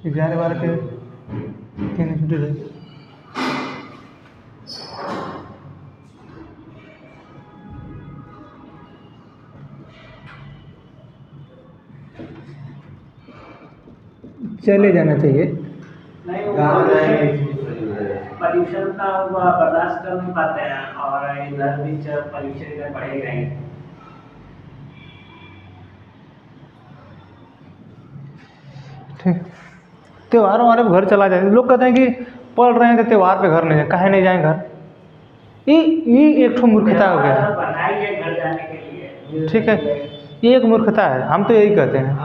11 12 के 3 दिन छुट्टी रही। चले जाना चाहिए। नहीं, वो पॉल्यूशन का वो बर्दाश्त कर नहीं पाते हैं, और इधर भी पॉल्यूशन इधर बढ़ेगा ही। ठीक, त्योहारों वाले घर चला जाए। लोग कहते हैं कि पढ़ रहे हैं तो त्यौहार पे घर नहीं जाए, काहे नहीं जाएं घर। ये एक ठो मूर्खता हो गया है। बनाई है घर जाने के लिए। ठीक है, ये एक मूर्खता है, हम तो यही कहते हैं।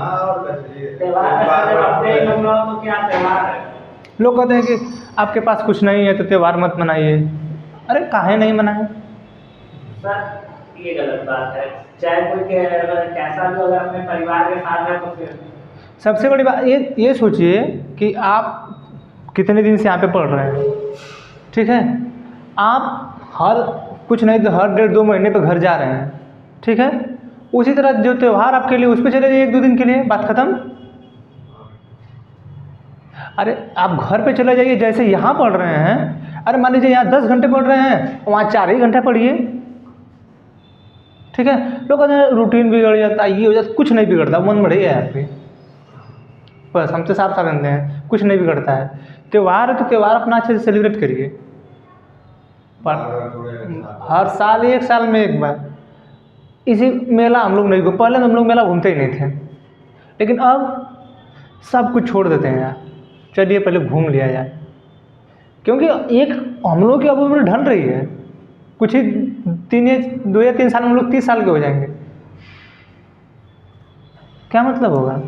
तो क्या त्योहार है? लोग कहते हैं कि आपके पास कुछ नहीं है तो त्यौहार मत मनाइए। अरे काहे नहीं मनाएं? सर ये गलत बात है। चाहे कोई कैसा भी अगर अपने परिवार के साथ है तो फिर सबसे बड़ी बात ये सोचिए कि आप कितने दिन से यहाँ पे पढ़ रहे हैं। ठीक है, आप हर कुछ नहीं तो हर 1.5-2 महीने पे घर जा रहे हैं। ठीक है, उसी तरह जो त्यौहार आपके लिए उस पर चले जाइए 1-2 दिन के लिए, बात खत्म। अरे आप घर पे चले जाइए, जैसे यहाँ पढ़ रहे हैं। अरे मान लीजिए यहाँ 10 घंटे पढ़ रहे हैं, वहाँ 4 ही घंटे पढ़िए। ठीक है, लोग कहते हैं रूटीन बिगड़ जाता है, ये हो जाता, कुछ नहीं बिगड़ता, मन बढ़ेगा यहाँ पे। बस हम तो साफ साफ कहते हैं कुछ नहीं बिगड़ता है। त्यौहार है तो त्यौहार अपना अच्छे से सेलिब्रेट करिए। हर साल 1 साल में 1 बार इसी मेला हम लोग नहीं घूम, पहले हम लोग मेला घूमते ही नहीं थे, लेकिन अब सब कुछ छोड़ देते हैं यार। चलिए पहले घूम लिया जाए, क्योंकि एक हम लोग की अब उम्र ढल रही है। कुछ ही 2 या 3 साल में हम लोग 30 साल के हो जाएंगे। क्या मतलब होगा?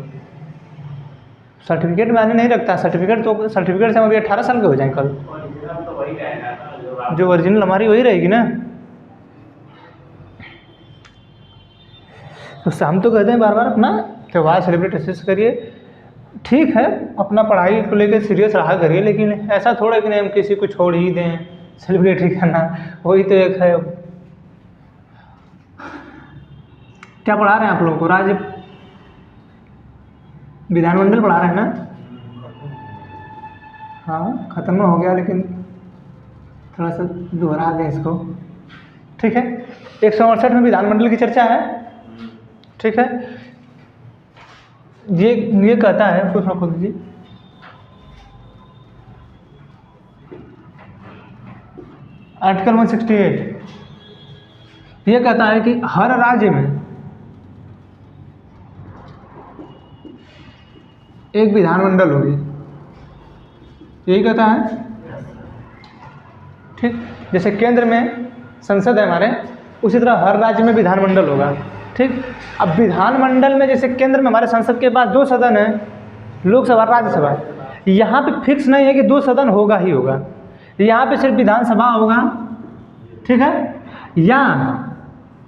सर्टिफिकेट मायने नहीं रखता। सर्टिफिकेट से हम अभी 18 साल के हो जाएंगे कल। तो वही रहेगा ना, जो ओरिजिनल हमारी वही रहेगी ना। तो हम तो कहते हैं बार बार अपना त्यौहार सेलिब्रेट अच्छे से करिए। ठीक है, अपना पढ़ाई को लेकर सीरियस रहा करिए, लेकिन ऐसा थोड़ा कि नहीं हम किसी को छोड़ ही दें, सेलिब्रेट ही करना। वही तो एक है। क्या पढ़ा रहे हैं आप लोगों को? राज्य विधानमंडल पढ़ा रहे हैं ना? हाँ, ख़त्म हो गया, लेकिन थोड़ा सा दोहरा दें इसको। ठीक है, 168 में विधानमंडल की चर्चा है। ठीक है, ये कहता है, उसको थोड़ा खोल दीजिए। आर्टिकल 168 ये कहता है कि हर राज्य में एक विधानमंडल होगी। यही कहता है। ठीक, जैसे केंद्र में संसद है हमारे, उसी तरह हर राज्य में विधानमंडल होगा। ठीक, अब विधानमंडल में जैसे केंद्र में हमारे संसद के पास 2 सदन है, लोकसभा राज्यसभा। यहाँ पे फिक्स नहीं है कि 2 सदन होगा ही होगा। यहाँ पे सिर्फ विधानसभा होगा, ठीक है, या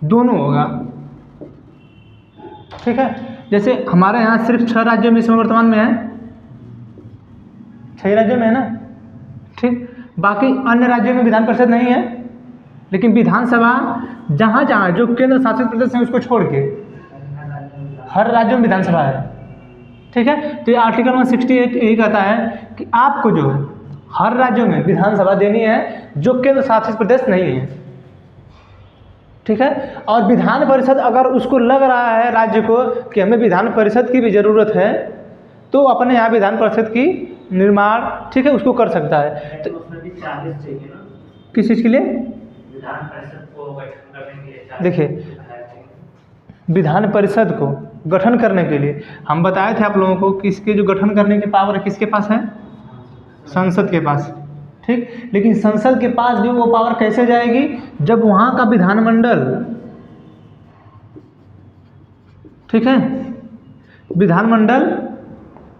दोनों होगा। ठीक है, जैसे हमारे यहाँ सिर्फ 6 राज्यों में इसमें वर्तमान में है, 6 राज्यों में है ना। ठीक, बाकी अन्य राज्यों में विधान परिषद नहीं है, लेकिन विधानसभा जहाँ जहाँ जो केंद्र शासित प्रदेश है उसको छोड़ के हर राज्य में विधानसभा है। ठीक है, तो ये आर्टिकल 168 यही कहता है कि आपको जो है हर राज्यों में विधानसभा देनी है जो केंद्र शासित प्रदेश नहीं है। ठीक है, और विधान परिषद अगर उसको लग रहा है राज्य को कि हमें विधान परिषद की भी ज़रूरत है, तो अपने यहाँ विधान परिषद की निर्माण, ठीक है, उसको कर सकता है। तो उसमें भी 40 चाहिए ना, किस चीज़ के लिए? विधान परिषद को गठन करने के लिए 40। देखिए, विधान परिषद को गठन करने के लिए हम बताए थे आप लोगों को कि इसके जो गठन करने की पावर किसके पास है? संसद के पास। ठीक, लेकिन संसद के पास भी वो पावर कैसे जाएगी? जब वहाँ का विधानमंडल, ठीक है, विधानमंडल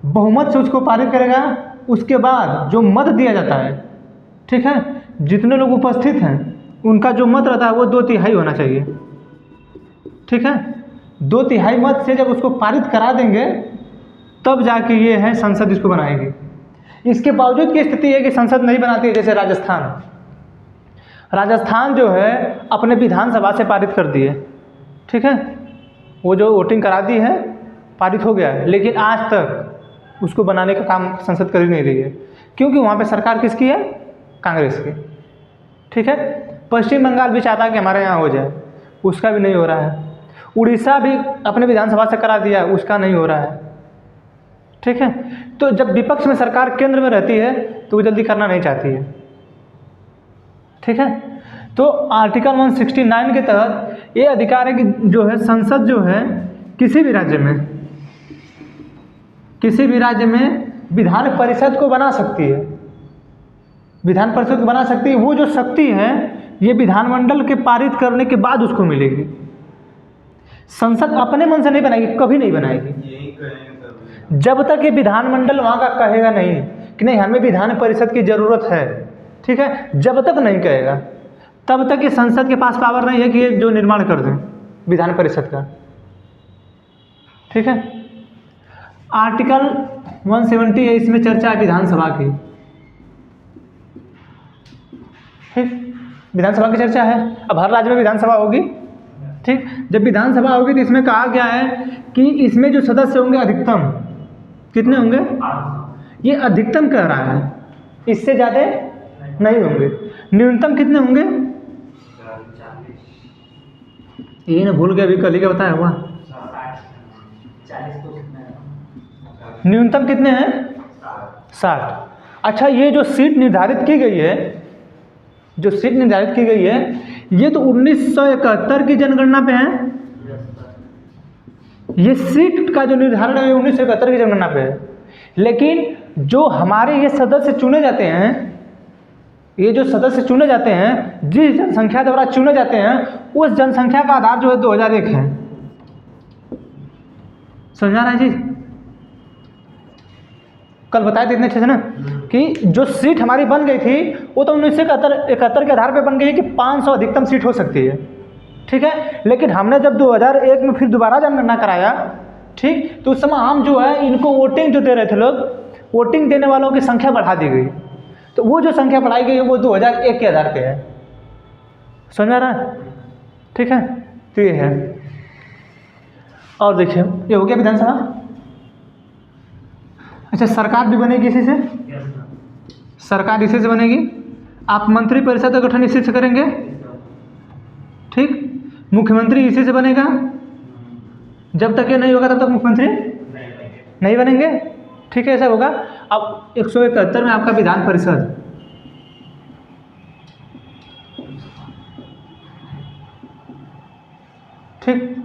बहुमत से उसको पारित करेगा। उसके बाद जो मत दिया जाता है, ठीक है, जितने लोग उपस्थित हैं उनका जो मत रहता है वो 2/3 होना चाहिए। ठीक है, 2/3 मत से जब उसको पारित करा देंगे तब जाके ये है संसद इसको बनाएगी। इसके बावजूद की स्थिति है कि संसद नहीं बनाती है। जैसे राजस्थान जो है अपने विधानसभा से पारित कर दी है। ठीक है, वो जो वोटिंग करा दी है, पारित हो गया है, लेकिन आज तक उसको बनाने का काम संसद कर ही नहीं रही है, क्योंकि वहाँ पे सरकार किसकी है? कांग्रेस की। ठीक है, पश्चिम बंगाल भी चाहता है कि हमारे यहाँ हो जाए, उसका भी नहीं हो रहा है। उड़ीसा भी अपने विधानसभा से करा दिया, उसका नहीं हो रहा है। ठीक है, तो जब विपक्ष में सरकार केंद्र में रहती है तो वो जल्दी करना नहीं चाहती है। ठीक है, तो आर्टिकल 169 के तहत ये अधिकार है कि जो है संसद जो है किसी भी राज्य में विधान परिषद को बना सकती है, विधान परिषद को बना सकती है। वो जो शक्ति है ये विधानमंडल के पारित करने के बाद उसको मिलेगी। संसद अपने मन से नहीं बनाएगी, कभी नहीं बनाएगी, जब तक ये विधानमंडल वहाँ का कहेगा नहीं कि नहीं हमें विधान परिषद की ज़रूरत है। ठीक है, जब तक नहीं कहेगा तब तक ये संसद के पास पावर नहीं है कि ये जो निर्माण कर दें विधान परिषद का। ठीक है, आर्टिकल 170 है, इसमें चर्चा है विधानसभा की। ठीक, विधानसभा की चर्चा है। अब हर राज्य में विधानसभा होगी। ठीक, जब विधानसभा होगी तो इसमें कहा गया है कि इसमें जो सदस्य होंगे अधिकतम कितने होंगे? ये अधिकतम कह रहा है, इससे ज़्यादा नहीं होंगे। न्यूनतम कितने होंगे? ये ना भूल गया, अभी कल ही का बताया हुआ। न्यूनतम कितने हैं? 60। अच्छा, ये जो सीट निर्धारित की गई है, जो सीट निर्धारित की गई है ये तो 1971 की जनगणना पे है। ये सीट का जो निर्धारण है 1971 की जनगणना पे है। लेकिन जो हमारे ये सदस्य चुने जाते हैं, ये जो सदस्य चुने जाते हैं, जिस जनसंख्या द्वारा चुने जाते हैं, उस जनसंख्या का आधार जो है 2001 है। समझ आ रहा है जी? कल बताए थे इतने अच्छे से ना कि जो सीट हमारी बन गई थी वो तो 1971 के आधार पे बन गई है कि 500 अधिकतम सीट हो सकती है। ठीक है, लेकिन हमने जब 2001 में फिर दोबारा जनगणना कराया, ठीक, तो उस समय हम जो है इनको वोटिंग जो दे रहे थे लोग, वोटिंग देने वालों की संख्या बढ़ा दी गई। तो वो जो संख्या बढ़ाई गई है वो 2001 के आधार पे है। समझ आ रहा है? ठीक है, तो ये है। और देखिए, ये हो गया विधानसभा। अच्छा, सरकार भी बनेगी इसी से, सरकार इसी से बनेगी। आप मंत्रिपरिषद का गठन इसी से करेंगे। ठीक, मुख्यमंत्री इसी से बनेगा। जब तक ये नहीं होगा तब तक मुख्यमंत्री नहीं बनेंगे। ठीक है, ऐसा होगा। अब 171 में आपका विधान परिषद, ठीक,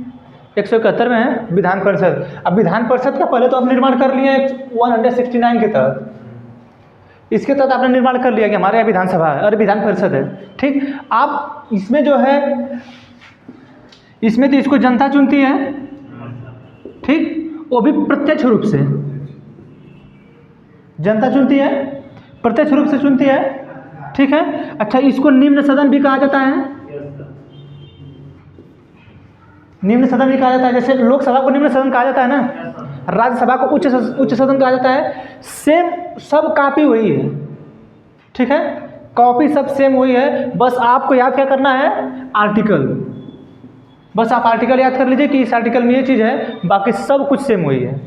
171 में है विधान परिषद। अब विधान परिषद का पहले तो आप निर्माण कर लिए 169 के तहत, इसके तहत आपने निर्माण कर लिया कि हमारे यहाँ विधानसभा है और विधान परिषद है। ठीक, आप इसमें जो है, इसमें तो इसको जनता चुनती है। ठीक, वो भी प्रत्यक्ष रूप से जनता चुनती है, प्रत्यक्ष रूप से चुनती है। ठीक है, अच्छा, इसको निम्न सदन भी कहा जाता है। निम्न सदन भी कहा जाता है, जैसे लोकसभा को निम्न सदन कहा जाता है ना, राज्यसभा को उच्च सदन कहा जाता है। सेम, सब कॉपी वही है। ठीक है, कॉपी सब सेम वही है। बस आपको याद क्या करना है? आर्टिकल। बस आप आर्टिकल याद कर लीजिए कि इस आर्टिकल में ये चीज़ है, बाकी सब कुछ सेम वही है।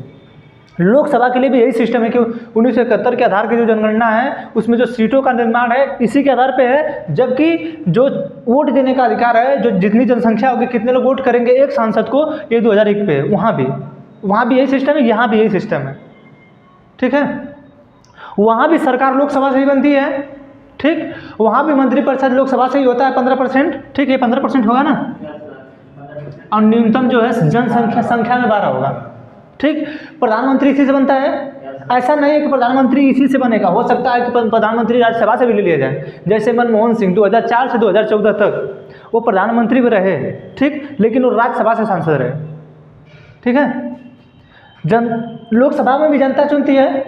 लोकसभा के लिए भी यही सिस्टम है कि 1971 के आधार की जो जनगणना है उसमें जो सीटों का निर्माण है इसी के आधार पे है। जबकि जो वोट देने का अधिकार है, जो जितनी जनसंख्या होगी, कितने लोग वोट करेंगे एक सांसद को, ये 2001 पे है। वहाँ भी यही सिस्टम है, यहाँ भी यही सिस्टम है। ठीक है, वहाँ भी सरकार लोकसभा से ही बनती है। ठीक, वहाँ भी मंत्रिपरिषद लोकसभा से ही होता है 15%। ठीक, ये 15% होगा ना, और न्यूनतम जो है संख्या में 12 होगा। ठीक, प्रधानमंत्री इसी से बनता है। ऐसा नहीं है कि प्रधानमंत्री इसी से बनेगा, हो सकता है कि प्रधानमंत्री राज्यसभा से भी ले लिया जाए। जैसे मनमोहन सिंह 2004 से 2014 तक वो प्रधानमंत्री भी रहे। ठीक, लेकिन वो राज्यसभा से सांसद रहे। ठीक है, लोकसभा में भी जनता चुनती है,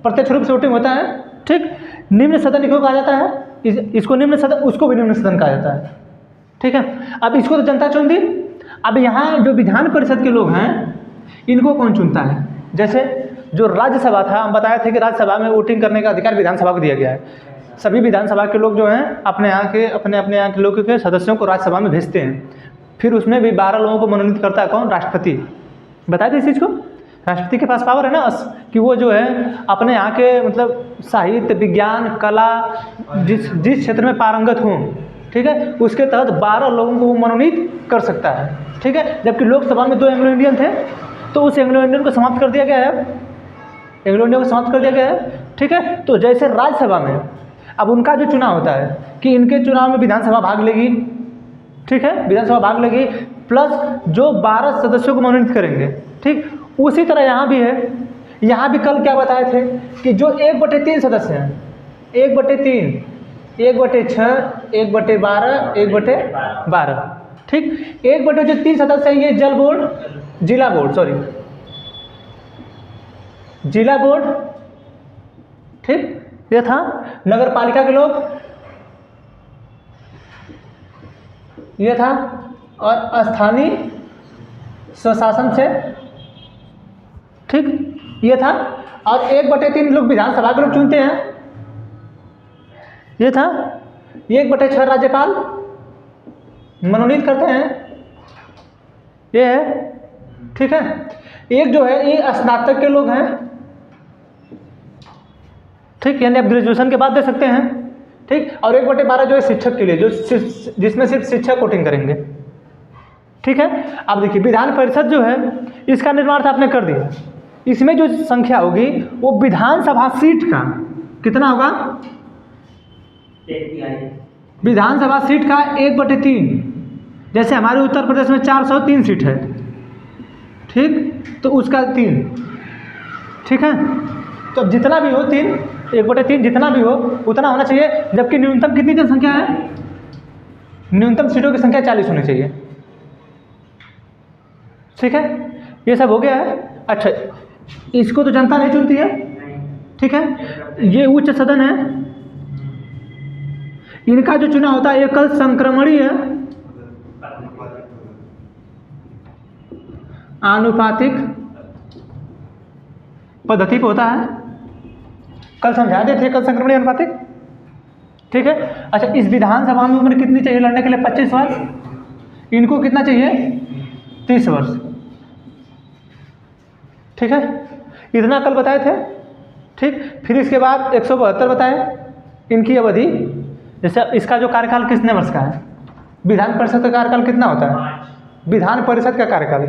प्रत्यक्ष रूप से वोटिंग होता है। ठीक, निम्न सदन इनको कहा जाता है, इसको निम्न सदन, उसको भी निम्न सदन कहा जाता है। ठीक है, अब इसको तो जनता चुन दी। अब यहाँ जो विधान परिषद के लोग हैं इनको कौन चुनता है? जैसे जो राज्यसभा था, हम बताए थे कि राज्यसभा में वोटिंग करने का अधिकार विधानसभा को दिया गया है। सभी विधानसभा के लोग जो हैं अपने यहाँ के लोगों के सदस्यों को राज्यसभा में भेजते हैं। फिर उसमें भी 12 लोगों को मनोनीत करता है कौन? राष्ट्रपति। बताए थे इस चीज़ को। राष्ट्रपति के पास पावर है ना कि वो जो है अपने यहाँ के मतलब साहित्य, विज्ञान, कला जिस क्षेत्र में पारंगत हों, ठीक है, उसके तहत 12 लोगों को वो मनोनीत कर सकता है, ठीक है। जबकि लोकसभा में 2 एंग्लो इंडियन थे, तो उस एंग्लो इंडियन को समाप्त कर दिया गया है, एंग्लो इंडियन को समाप्त कर दिया गया है, ठीक है। तो जैसे राज्यसभा में अब उनका जो चुनाव होता है कि इनके चुनाव में विधानसभा भाग लेगी, ठीक है, विधानसभा भाग लेगी, प्लस जो 12 सदस्यों को मनोनीत करेंगे, ठीक। उसी तरह यहाँ भी है, यहाँ भी कल क्या बताए थे कि जो 1/3 सदस्य हैं, 1/3, 1/6, 1/12, 1/12, ठीक। 1/3 सदस्य हैं ये जल बोर्ड, जिला बोर्ड, सॉरी जिला बोर्ड, ठीक, ये था। नगर पालिका के लोग, ये था। और स्थानीय स्वशासन से, ठीक, ये था। और 1/3 लोग विधानसभा के लोग चुनते हैं, ये था। 1/6 राज्यपाल मनोनीत करते हैं, ये है, ठीक है। एक जो है ये स्नातक के लोग हैं, ठीक, यानी आप ग्रेजुएशन के बाद दे सकते हैं, ठीक। और 1/12 जो है शिक्षक के लिए, जो जिसमें सिर्फ शिक्षक वोटिंग करेंगे, ठीक है। अब देखिए विधान परिषद जो है इसका निर्माण तो आपने कर दिया, इसमें जो संख्या होगी वो विधानसभा सीट का कितना होगा, विधानसभा सीट का 1/3। जैसे हमारे उत्तर प्रदेश में 403 सीट है, ठीक, तो उसका 3, ठीक है। तो अब जितना भी हो 3, 1/3 जितना भी हो उतना होना चाहिए। जबकि न्यूनतम कितनी जनसंख्या है, न्यूनतम सीटों की संख्या 40 होनी चाहिए, ठीक है। ये सब हो गया है। अच्छा, इसको तो जनता नहीं चुनती है, ठीक है। ये उच्च सदन है, इनका जो चुनाव होता है एकल संक्रमणीय आनुपातिक पद्धति पे होता है। कल समझा देते कल संक्रमणीय अनुपातिक, ठीक है। अच्छा, इस विधानसभा में उम्र कितनी चाहिए लड़ने के लिए, 25 वर्ष। इनको कितना चाहिए, 30 वर्ष, ठीक है। इतना कल बताए थे, ठीक। फिर इसके बाद 172 बताए इनकी अवधि। जैसे इसका जो कार्यकाल कितने वर्ष का है, विधान परिषद का कार्यकाल कितना होता है, विधान परिषद का कार्यकाल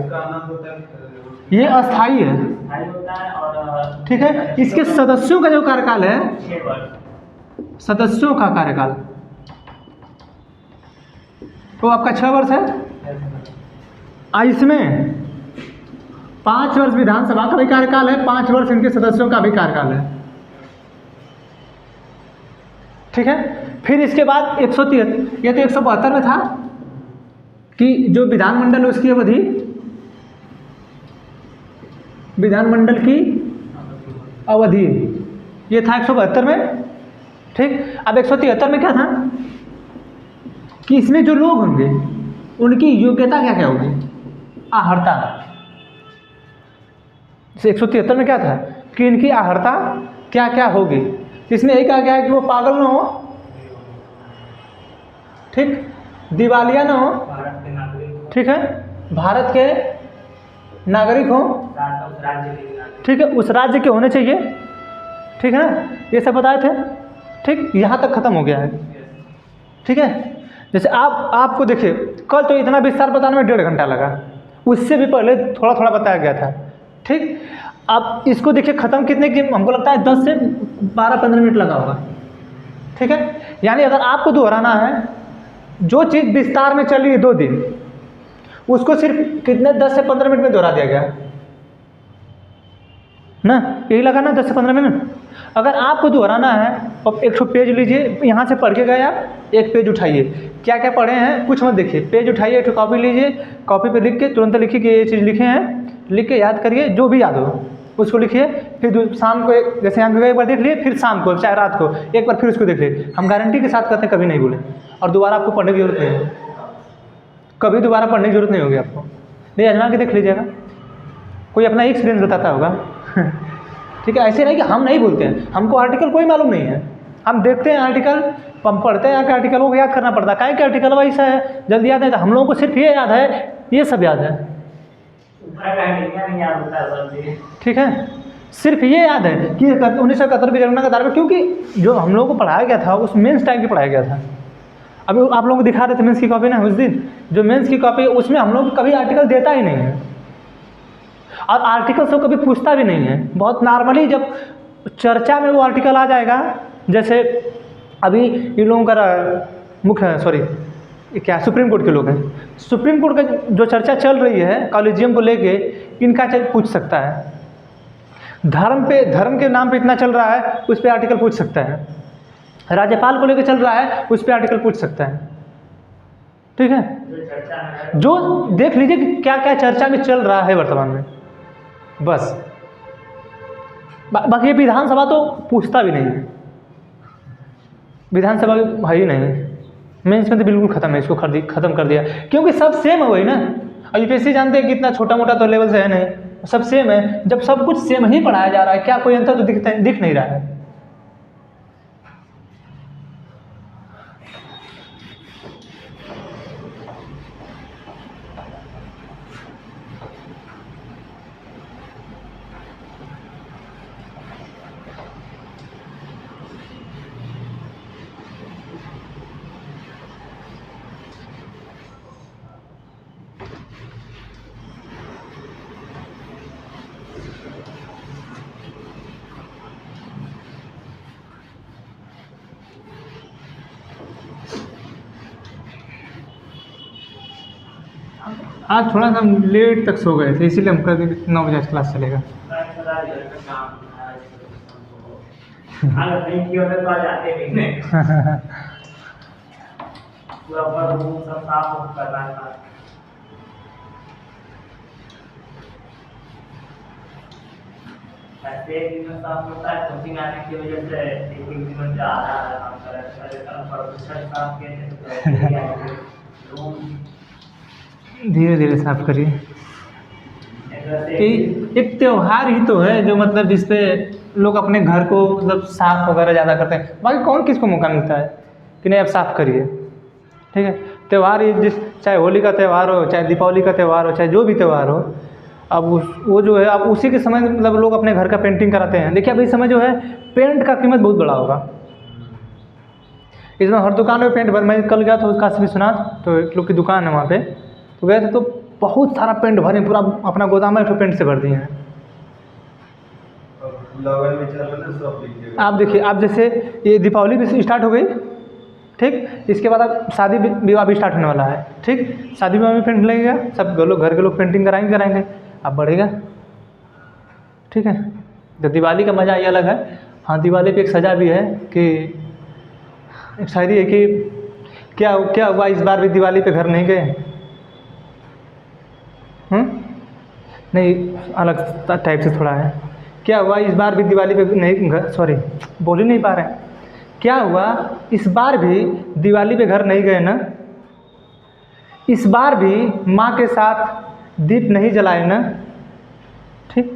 ये अस्थायी है, ठीक है। इसके सदस्यों का जो कार्यकाल है, सदस्यों का कार्यकाल वो आपका 6 वर्ष है। इसमें 5 वर्ष विधानसभा का भी कार्यकाल है, 5 वर्ष इनके सदस्यों का भी कार्यकाल है, ठीक है। फिर इसके बाद 173, ये तो 172 में था कि जो विधानमंडल है उसकी अवधि, विधानमंडल की अवधि ये था 172 में, ठीक। अब 173 में क्या था कि इसमें जो लोग होंगे उनकी योग्यता क्या क्या होगी, आहर्ता। 173 में क्या था कि इनकी आहर्ता क्या क्या होगी, इसमें यही कहा गया है कि वो पागल ना हो, ठीक, दिवालिया ना हो, ठीक है, भारत के नागरिक हो, ठीक है, उस राज्य के होने चाहिए, ठीक है ना। ये सब बताए थे, ठीक। यहाँ तक खत्म हो गया है, ठीक है। जैसे आपको देखिए कल तो इतना विस्तार बताने में 1.5 घंटा लगा, उससे भी पहले थोड़ा थोड़ा बताया गया था, ठीक। अब इसको देखिए ख़त्म कितने की, हमको लगता है 10 से 12-15 मिनट लगा होगा, ठीक है। यानी अगर आपको दोहराना है, जो चीज़ विस्तार में चली है 2 दिन, उसको सिर्फ कितने 10 से 15 मिनट में दोहरा दिया गया ना, यही लगा ना 10 से 15 मिनट। अगर आपको दोहराना है तो एक ठो पेज लीजिए, यहाँ से पढ़ के गए आप, एक पेज उठाइए, क्या क्या पढ़े हैं कुछ मत देखिए, पेज उठाइए, एक ठो कॉपी लीजिए, कॉपी पे लिख के तुरंत लिखिए कि ये चीज़ लिखे हैं, लिख के याद करिए, जो भी याद हो उसको लिखिए। फिर शाम को जैसे यहाँ एक बार देख लिए, फिर शाम को चाहे रात को एक बार फिर उसको देख लिए। हम गारंटी के साथ कहते हैं कभी नहीं भूलें, और दोबारा आपको पढ़ने की जरूरत नहीं है, कभी दोबारा पढ़ने की जरूरत नहीं होगी आपको, नहीं आजमा के देख लीजिएगा, कोई अपना एक्सपीरियंस बताता होगा ठीक है। ऐसे नहीं कि हम नहीं बोलते हैं, हमको आर्टिकल कोई मालूम नहीं है, हम देखते हैं आर्टिकल, हम पढ़ते हैं यहाँ के आर्टिकलों को याद करना पड़ता है, क्या कि आर्टिकल वैसा है जल्दी याद है, तो हम लोगों को सिर्फ ये याद है, ये सब याद है, नहीं याद होता है सर जी। ठीक है, सिर्फ ये याद है कि 1971 की जनगणना के आधार पर, क्योंकि जो हम लोगों को पढ़ाया गया था उस मेंस टाइम की पढ़ाया गया था। अभी आप लोगों को दिखा रहे थे मेंस की कॉपी ना उस दिन, जो मेंस की कॉपी उसमें हम लोग कभी आर्टिकल देता ही नहीं है, और आर्टिकल से कभी पूछता भी नहीं है। बहुत नॉर्मली जब चर्चा में वो आर्टिकल आ जाएगा, जैसे अभी इन लोगों का मुख्य क्या सुप्रीम कोर्ट के लोग हैं, सुप्रीम कोर्ट का जो चर्चा चल रही है कॉलेजियम को लेके, इनका पूछ सकता है। धर्म के नाम पे इतना चल रहा है, उस पर आर्टिकल पूछ सकता है। राज्यपाल को लेकर चल रहा है, उस पर आर्टिकल पूछ सकता है। ठीक है, जो देख लीजिए कि क्या क्या चर्चा में चल रहा है वर्तमान में, बस। बाकी ये विधानसभा तो पूछता भी नहीं है, विधानसभा है ही नहीं, मेंस में तो बिल्कुल खत्म है, इसको खत्म कर दिया, क्योंकि सब सेम है वही ना। और यूपीएससी जानते हैं कि इतना छोटा मोटा तो लेवल से है नहीं, सब सेम है। जब सब कुछ सेम ही पढ़ाया जा रहा है, क्या कोई अंतर तो दिख नहीं रहा है। आज थोड़ा सा लेट तक सो गए थे, इसीलिए हम कल 9 बजे आज क्लास चलेगा। अगर नहीं किया होता तो आज आते भी नहीं। पूरा रूम सब साफ कर रहा था। ऐसे एक दिन साफ होता है, कोचिंग आने की वजह से एक दिन में जो आधा काम कर रहा है, रूम धीरे धीरे साफ करिए। एक त्यौहार ही तो है जो मतलब जिसपे लोग अपने घर को मतलब साफ वगैरह ज़्यादा करते हैं। बाकी कौन किसको मौका मिलता है कि नहीं आप साफ करिए। ठीक है, त्यौहार ये चाहे होली का त्यौहार हो, चाहे दीपावली का त्यौहार हो, चाहे जो भी त्यौहार हो, अब वो जो है अब उसी के समय मतलब लोग अपने घर का पेंटिंग कराते हैं। देखिए अभी इस समय जो है पेंट का कीमत बहुत बड़ा होगा, इसमें हर दुकान में पेंट मैं कल गया था काशी विश्वनाथ, तो एक लोग की दुकान है वहाँ पे, तो गए थे तो बहुत सारा पेंट भरे, पूरा अपना गोदाम में पेंट से भर दिए हैं। आप देखिए, आप जैसे ये दीपावली भी स्टार्ट हो गई, ठीक, इसके बाद अब शादी विवाह भी स्टार्ट होने वाला है। ठीक, शादी विवाह में पेंट लगेगा, सब लोग घर के लोग पेंटिंग कराएंगे, अब बढ़ेगा। ठीक है, तो दिवाली का मज़ा ये अलग है। हाँ, दिवाली पे एक सज़ा भी है कि एक शायरी है कि क्या हुआ इस बार भी दिवाली पे घर नहीं गए। नहीं, अलग टाइप से थोड़ा है। क्या हुआ इस बार भी दिवाली पे नहीं बोल ही नहीं पा रहे हैं। क्या हुआ इस बार भी दिवाली पे घर नहीं गए ना, इस बार भी माँ के साथ दीप नहीं जलाए ना। ठीक,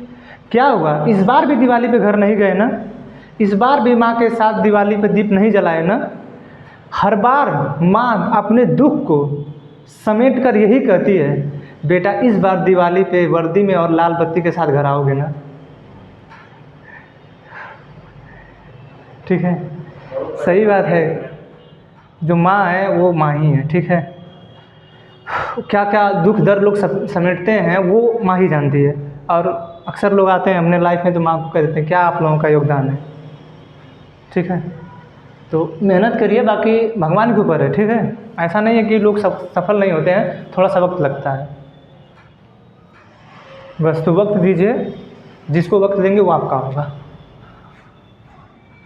क्या हुआ इस बार भी दिवाली पे घर नहीं गए ना, इस बार भी माँ के साथ दिवाली पे दीप नहीं जलाए ना। हर बार माँ अपने दुख को समेट कर यही कहती है, बेटा इस बार दिवाली पे वर्दी में और लाल बत्ती के साथ घर आओगे ना। ठीक है, सही बात है, जो माँ है वो माँ ही है। ठीक है, क्या क्या दुख दर्द लोग समेटते हैं वो माँ ही जानती है। और अक्सर लोग आते हैं अपने लाइफ में तो माँ को कह देते हैं क्या आप लोगों का योगदान है। ठीक है, तो मेहनत करिए, बाकी भगवान के ऊपर है। ठीक है, ऐसा नहीं है कि लोग सफल नहीं होते हैं, थोड़ा सा वक्त लगता है बस। तो वक्त दीजिए, जिसको वक्त देंगे वो आपका होगा।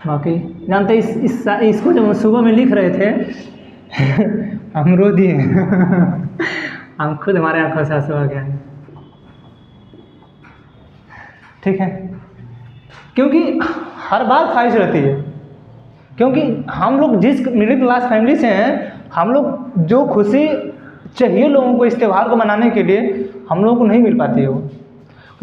बाकी जानते इसको जब सुबह में लिख रहे थे हम रो दिए हम खुद, हमारे आंखों से आंसू आ गया। ठीक है, क्योंकि हर बार ख्वाहिश रहती है, क्योंकि हम लोग जिस मिडिल क्लास फैमिली से हैं, हम लोग जो खुशी चाहिए लोगों को इस त्यौहार को मनाने के लिए, हम लोगों को नहीं मिल पाती है। वो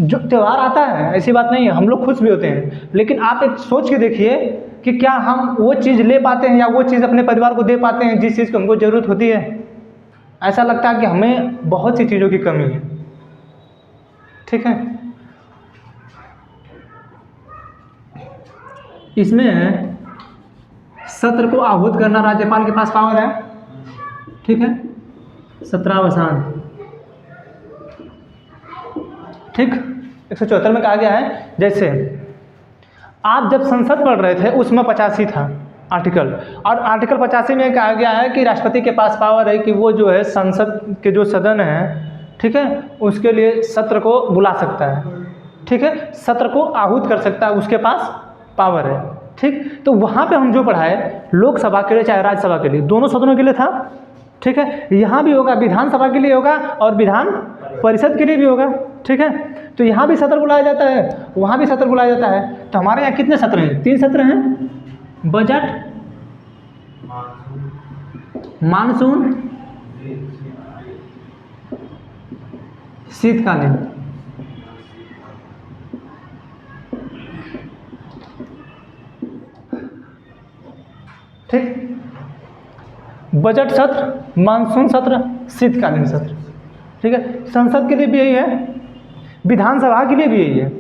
जो त्यौहार आता है ऐसी बात नहीं है, हम लोग खुश भी होते हैं, लेकिन आप एक सोच के देखिए कि क्या हम वो चीज़ ले पाते हैं या वो चीज़ अपने परिवार को दे पाते हैं जिस चीज़ की हमको ज़रूरत होती है। ऐसा लगता है कि हमें बहुत सी चीज़ों की कमी है। ठीक है, इसमें सत्र को आहूत करना राज्यपाल के पास पावर है। ठीक है, सत्रावसान। ठीक, 174 में कहा गया है, जैसे आप जब संसद पढ़ रहे थे उसमें 85 था आर्टिकल, और आर्टिकल 85 में कहा गया है कि राष्ट्रपति के पास पावर है कि वो जो है संसद के जो सदन है, ठीक है, उसके लिए सत्र को बुला सकता है। ठीक है, सत्र को आहूत कर सकता है, उसके पास पावर है। ठीक, तो वहाँ पे हम जो पढ़ाए लोकसभा के लिए चाहे राज्यसभा के लिए, दोनों सदनों के लिए था। ठीक है, यहाँ भी होगा, विधानसभा के लिए होगा और विधान परिषद के लिए भी होगा। ठीक है, तो यहाँ भी सत्र बुलाया जाता है, वहाँ भी सत्र बुलाया जाता है। तो हमारे यहाँ कितने सत्र हैं? 3 सत्र हैं, बजट, मानसून, शीतकालीन। ठीक, बजट सत्र, मानसून सत्र, शीतकालीन सत्र। ठीक है, संसद के लिए भी यही है, विधानसभा के लिए भी यही है।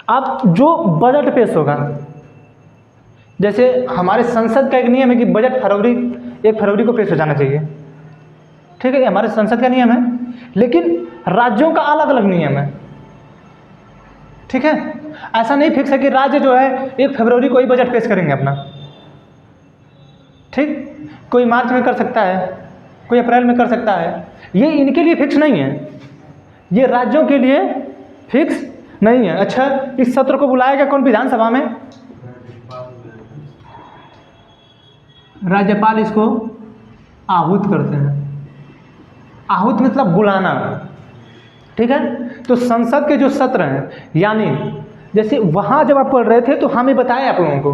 अब जो बजट पेश होगा, जैसे हमारे संसद का एक नियम है कि बजट 1 फरवरी को पेश हो जाना चाहिए। ठीक है, हमारे संसद का नियम है, लेकिन राज्यों का अलग अलग नियम है। ठीक है, ऐसा नहीं फिक्स है कि राज्य जो है 1 फरवरी को ही बजट पेश करेंगे अपना। ठीक, कोई मार्च में कर सकता है, कोई अप्रैल में कर सकता है, ये इनके लिए फिक्स नहीं है, ये राज्यों के लिए फिक्स नहीं है। अच्छा, इस सत्र को बुलाएगा कौन विधानसभा में? राज्यपाल इसको आहूत करते हैं। आहूत मतलब बुलाना। ठीक है, तो संसद के जो सत्र हैं, यानी जैसे वहाँ जब आप पढ़ रहे थे तो हमें बताया आप लोगों को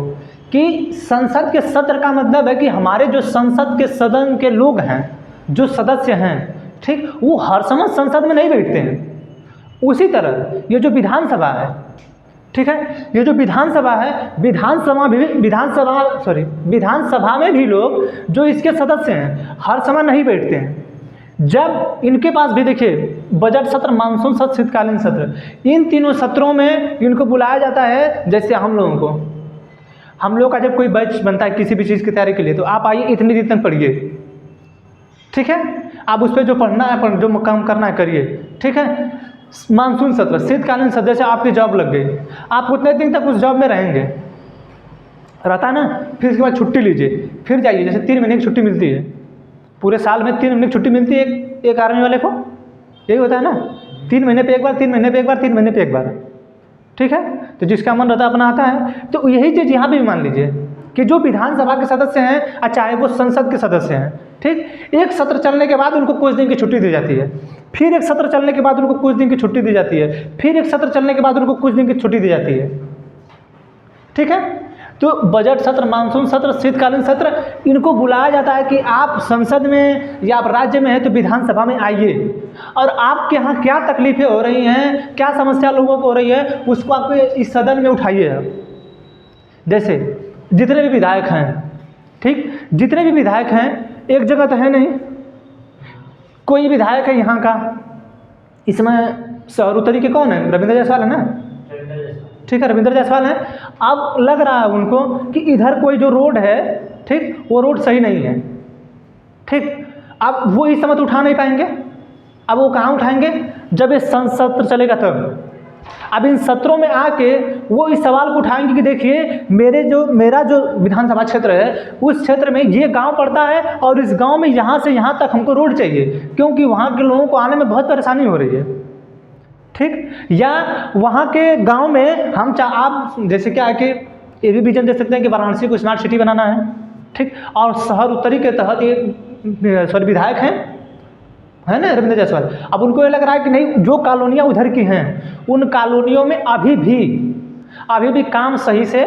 कि संसद के सत्र का मतलब है कि हमारे जो संसद के सदन के लोग हैं, जो सदस्य हैं, ठीक, वो हर समय संसद में नहीं बैठते हैं। उसी तरह ये जो विधानसभा है, ठीक है, ये जो विधानसभा है, विधानसभा में भी लोग जो इसके सदस्य हैं हर समय नहीं बैठते हैं। जब इनके पास भी देखिए बजट सत्र, मानसून सत्र, शीतकालीन सत्र, इन तीनों सत्रों में इनको बुलाया जाता है। जैसे हम लोगों का जब कोई बैच बनता है किसी भी चीज़ की तैयारी के लिए, तो आप आइए इतने दिन तक पढ़िए। ठीक है, आप उस पर जो पढ़ना है, जो काम करना है करिए। ठीक है, मानसून सत्र, शीतकालीन सत्र, जैसे आपकी जॉब लग गई, आप उतने दिन तक उस जॉब में रहेंगे, रहता है ना, फिर इसके बाद छुट्टी लीजिए, फिर जाइए। जैसे 3 महीने की छुट्टी मिलती है, पूरे साल में 3 महीने की छुट्टी मिलती है एक आर्मी वाले को, यही होता है ना, 3 महीने पे एक बार, 3 महीने पे एक बार, 3 महीने पे एक बार। ठीक है, तो जिसका मन रहता है अपना आता है। तो यही चीज़ यहाँ भी मान लीजिए कि जो विधानसभा के सदस्य हैं, चाहे वो संसद के सदस्य हैं, ठीक, एक सत्र चलने के बाद उनको कुछ दिन की छुट्टी दी जाती है, फिर एक सत्र चलने के बाद उनको कुछ दिन की छुट्टी दी जाती है, फिर एक सत्र चलने के बाद उनको कुछ दिन की छुट्टी दी जाती है। ठीक है, तो बजट सत्र, मानसून सत्र, शीतकालीन सत्र, इनको बुलाया जाता है कि आप संसद में या आप राज्य में हैं तो विधानसभा में आइए, और आपके यहाँ क्या तकलीफें हो रही हैं, क्या समस्या लोगों को हो रही है, उसको आप इस सदन में उठाइए। जैसे जितने भी विधायक हैं, ठीक, जितने भी विधायक हैं, एक जगह तो है नहीं, कोई विधायक है यहाँ का, इसमें शहर उत्तरी के कौन है? रविंद्र जायसवाल है ना, ठीक है, रविंद्र जायसवाल है। अब लग रहा है उनको कि इधर कोई जो रोड है, ठीक, वो रोड सही नहीं है। ठीक, अब वो इस समय तो उठा नहीं पाएंगे, अब वो कहाँ उठाएंगे? जब ये सत्र चलेगा तब। अब इन सत्रों में आके वो इस सवाल को उठाएंगे कि देखिए मेरा जो विधानसभा क्षेत्र है, उस क्षेत्र में ये गांव पड़ता है और इस गांव में यहाँ से यहाँ तक हमको रोड चाहिए, क्योंकि वहाँ के लोगों को आने में बहुत परेशानी हो रही है। ठीक, या वहाँ के गांव में आप जैसे क्या है कि ये भी विजन दे सकते हैं कि वाराणसी को स्मार्ट सिटी बनाना है, ठीक, और शहर उत्तरी के तहत ये विधायक हैं, है ना, रविंद्र जायसवाल। अब उनको ये लग रहा है कि नहीं, जो कॉलोनियाँ उधर की हैं, उन कॉलोनियों में अभी भी काम सही से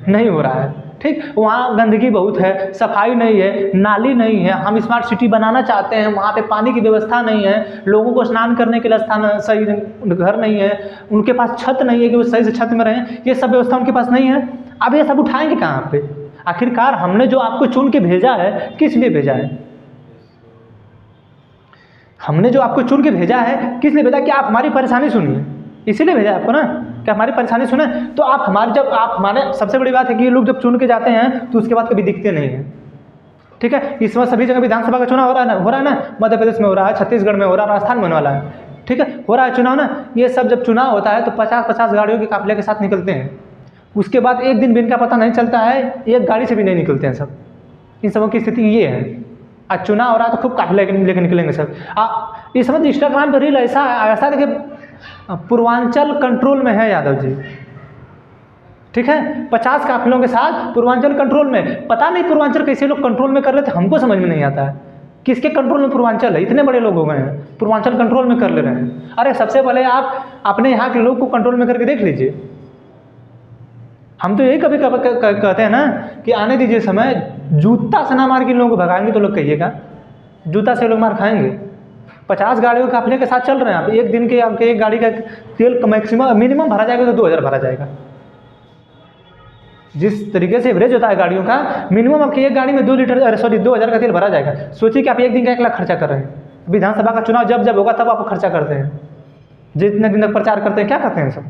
नहीं हो रहा है। ठीक, वहाँ गंदगी बहुत है, सफाई नहीं है, नाली नहीं है, हम स्मार्ट सिटी बनाना चाहते हैं, वहाँ पे पानी की व्यवस्था नहीं है, लोगों को स्नान करने के लिए स्थान सही घर नहीं है, उनके पास छत नहीं है कि वो सही से छत में रहें, ये सब व्यवस्था उनके पास नहीं है। अब ये सब उठाएंगे कहाँ पे? आखिरकार हमने जो आपको चुन के भेजा है, किस लिए भेजा है? हमने जो आपको चुन के भेजा है, किस लिए भेजा? कि आप हमारी परेशानी सुनिए, इसीलिए भेजा आपको ना, कि हमारी परेशानी सुने। तो आप हमारे सबसे बड़ी बात है कि ये लोग जब चुन के जाते हैं तो उसके बाद कभी दिखते नहीं हैं, ठीक है। इस वक्त सभी जगह विधानसभा का चुनाव हो रहा है ना, मध्य प्रदेश में हो रहा है, छत्तीसगढ़ में हो रहा है, राजस्थान में होने वाला है, ठीक है, हो रहा है चुनाव ना। ये सब जब चुनाव होता है तो 50-50 गाड़ियों के काफिले के साथ निकलते हैं। उसके बाद एक दिन भी इनका पता नहीं चलता है, एक गाड़ी से भी नहीं निकलते हैं सब। इन सबों की स्थिति ये है। आज चुनाव हो रहा है तो खूब काफिले लेके निकलेंगे सब। इस समय इंस्टाग्राम पर रील ऐसा देखिए, पूर्वांचल कंट्रोल में है यादव जी, ठीक है, 50 काफिलों के साथ पूर्वांचल कंट्रोल में। पता नहीं पूर्वांचल कैसे लोग कंट्रोल में कर लेते, हमको समझ में नहीं आता है। किसके कंट्रोल में पूर्वांचल है? इतने बड़े लोग हो गए हैं, पूर्वांचल कंट्रोल में कर ले रहे हैं। अरे सबसे पहले आप अपने यहाँ के लोग को कंट्रोल में करके देख लीजिए। हम तो यही कभी कहते हैं ना कि आने दीजिए समय, जूता से ना मार के लोगों को भगाएंगे तो लोग कहिएगा, जूता से लोग मार खाएंगे। 50 गाड़ियों के काफिले के साथ चल रहे हैं आप। एक दिन के आपके एक गाड़ी का तेल मिनिमम भरा जाएगा तो 2000 भरा जाएगा। जिस तरीके से एवरेज होता है गाड़ियों का, मिनिमम आपकी एक गाड़ी में 2000 का तेल भरा जाएगा। सोचिए कि आप एक दिन का 1 लाख खर्चा कर रहे हैं। विधानसभा का चुनाव जब होगा तब आप खर्चा करते हैं, जितने दिन तक प्रचार करते हैं क्या करते हैं सब,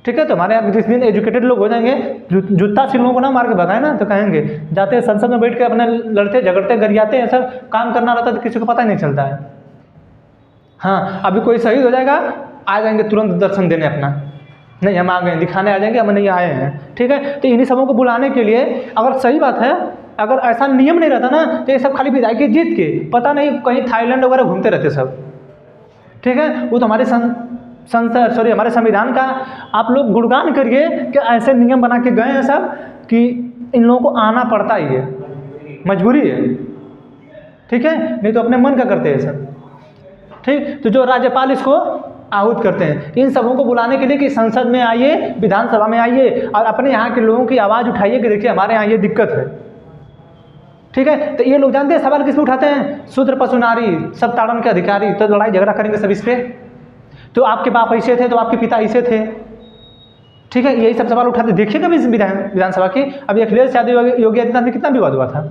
ठीक है। तो हमारे यहाँ जिस दिन एजुकेटेड लोग हो जाएंगे, जूता से लोगों को ना मार के भगाए ना, तो कहेंगे जाते हैं संसद में बैठ के अपने लड़ते झगड़ते गरियाते हैं, सब काम करना रहता है तो किसी को पता ही नहीं चलता है। हाँ, अभी कोई शहीद हो जाएगा, आ जाएंगे तुरंत दर्शन देने अपना, नहीं हम आ गए, दिखाने आ जाएंगे हम नहीं आए हैं, ठीक है। तो इन्हीं सबों को बुलाने के लिए, अगर सही बात है, अगर ऐसा नियम नहीं रहता ना तो ये सब खाली विधायक जीत के पता नहीं कहीं थाईलैंड वगैरह घूमते रहते सब, ठीक है। वो तो हमारे हमारे संविधान का आप लोग गुणगान करिए कि ऐसे नियम बना के गए हैं सब कि इन लोगों को आना पड़ता ही है, मजबूरी है, ठीक है, नहीं तो अपने मन का करते हैं सब, ठीक। तो जो राज्यपाल इसको आहूत करते हैं, इन सबों को बुलाने के लिए कि संसद में आइए, विधानसभा में आइए और अपने यहाँ के लोगों की आवाज़ उठाइए कि देखिए हमारे यहाँ ये दिक्कत है, ठीक है। तो ये लोग जानते हैं सवाल किस पे उठाते हैं? शूद्र पशु नारी सब ताड़न के अधिकारी। तो लड़ाई झगड़ा करेंगे सब इस पे, तो आपके बाप ऐसे थे तो आपके पिता ऐसे थे, ठीक है, यही सब सवाल उठाते। देखिए कभी इस विधानसभा की अभी अखिलेश यादव योगी आदित्यनाथ में कितना विवाद हुआ था,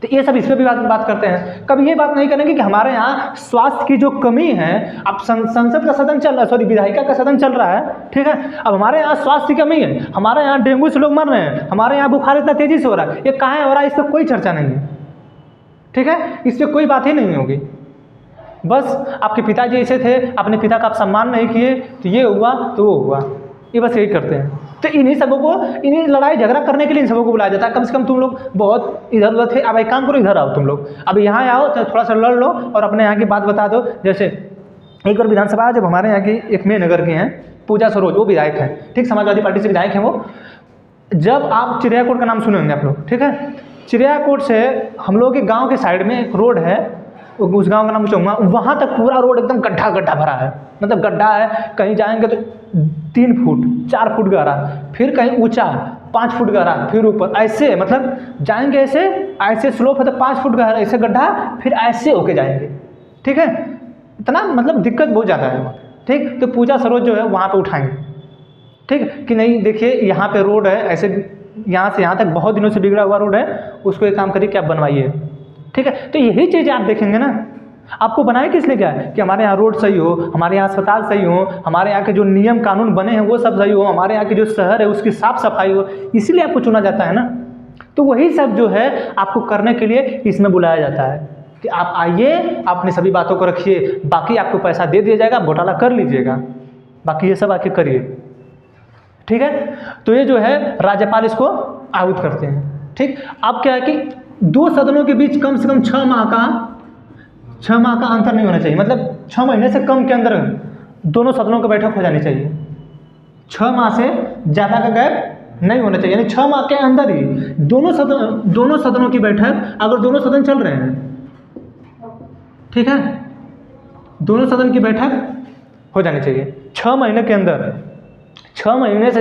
तो ये सब इस पर भी बात करते हैं। कभी ये बात नहीं करेंगे कि हमारे यहाँ स्वास्थ्य की जो कमी है, अब संसद का सदन चल रहा है, सॉरी विधायिका का सदन चल रहा है, ठीक है, अब हमारे यहाँ स्वास्थ्य की कमी है, हमारे यहाँ डेंगू से लोग मर रहे हैं, हमारे यहाँ बुखार इतना तेजी से हो रहा है, ये कहाँ हो रहा है? इस पर कोई चर्चा नहीं है, ठीक है, इस पर कोई बात ही नहीं होगी। बस आपके पिताजी ऐसे थे, अपने पिता का आप सम्मान नहीं किए तो ये हुआ तो वो हुआ, ये बस यही करते हैं। तो इन्हीं सबों को, इन्हीं लड़ाई झगड़ा करने के लिए इन सबों को बुलाया जाता है। कम से कम तुम लोग बहुत इधर उधर थे, अब एक काम करो, इधर आओ तुम लोग, अब यहाँ आओ तो थोड़ा सा लड़ लो और अपने यहाँ की बात बता दो। जैसे एक बार विधानसभा जब हमारे यहाँ की एक में नगर के हैं पूजा सरोज, वो विधायक हैं, ठीक, समाजवादी पार्टी से विधायक हैं वो। जब आप चिड़ियाकोट का नाम सुने होंगे आप लोग, ठीक है, चिड़ियाकोट से हम लोग के गाँव के साइड में एक रोड है, उस गांव का नाम चौंगा, वहाँ तक पूरा रोड एकदम गड्ढा भरा है, मतलब गड्ढा है, कहीं जाएंगे तो 3 फुट 4 फुट गहरा, फिर कहीं ऊंचा 5 फुट गहरा, फिर ऊपर, ऐसे मतलब जाएंगे ऐसे स्लोप है तो 5 फुट गहरा ऐसे गड्ढा, फिर ऐसे होके जाएंगे, ठीक है, इतना मतलब दिक्कत बहुत ज़्यादा है, ठीक। तो पूजा सरोज जो है वहाँ पे उठाएंगे, ठीक, कि नहीं देखिए यहाँ पे रोड है, ऐसे यहाँ से यहाँ तक बहुत दिनों से बिगड़ा हुआ रोड है, उसको एक काम करिए कि आप बनवाइए, ठीक है। तो यही चीज़ें आप देखेंगे ना, आपको बनाए किस लिए क्या है? कि हमारे यहाँ रोड सही हो, हमारे यहाँ अस्पताल सही हो, हमारे यहाँ के जो नियम कानून बने हैं वो सब सही हो, हमारे यहाँ की जो शहर है उसकी साफ सफाई हो, इसीलिए आपको चुना जाता है ना। तो वही सब जो है आपको करने के लिए इसमें बुलाया जाता है कि आप आइए, अपनी सभी बातों को रखिए, बाकी आपको पैसा दे दिया जाएगा, घोटाला कर लीजिएगा, बाकी ये सब आके करिए, ठीक है। तो ये जो है राज्यपाल इसको आहूत करते हैं, ठीक। अब क्या है कि 2 सदनों के बीच कम से कम 6 माह का अंतर नहीं होना चाहिए, मतलब 6 महीने से कम के अंदर दोनों सदनों की बैठक हो जानी चाहिए। 6 माह से ज़्यादा का गैप नहीं होना चाहिए, यानी 6 माह के अंदर ही दोनों सदनों की बैठक, अगर दोनों सदन चल रहे हैं, ठीक है, दोनों सदन की बैठक हो जानी चाहिए 6 महीने के अंदर। 6 महीने से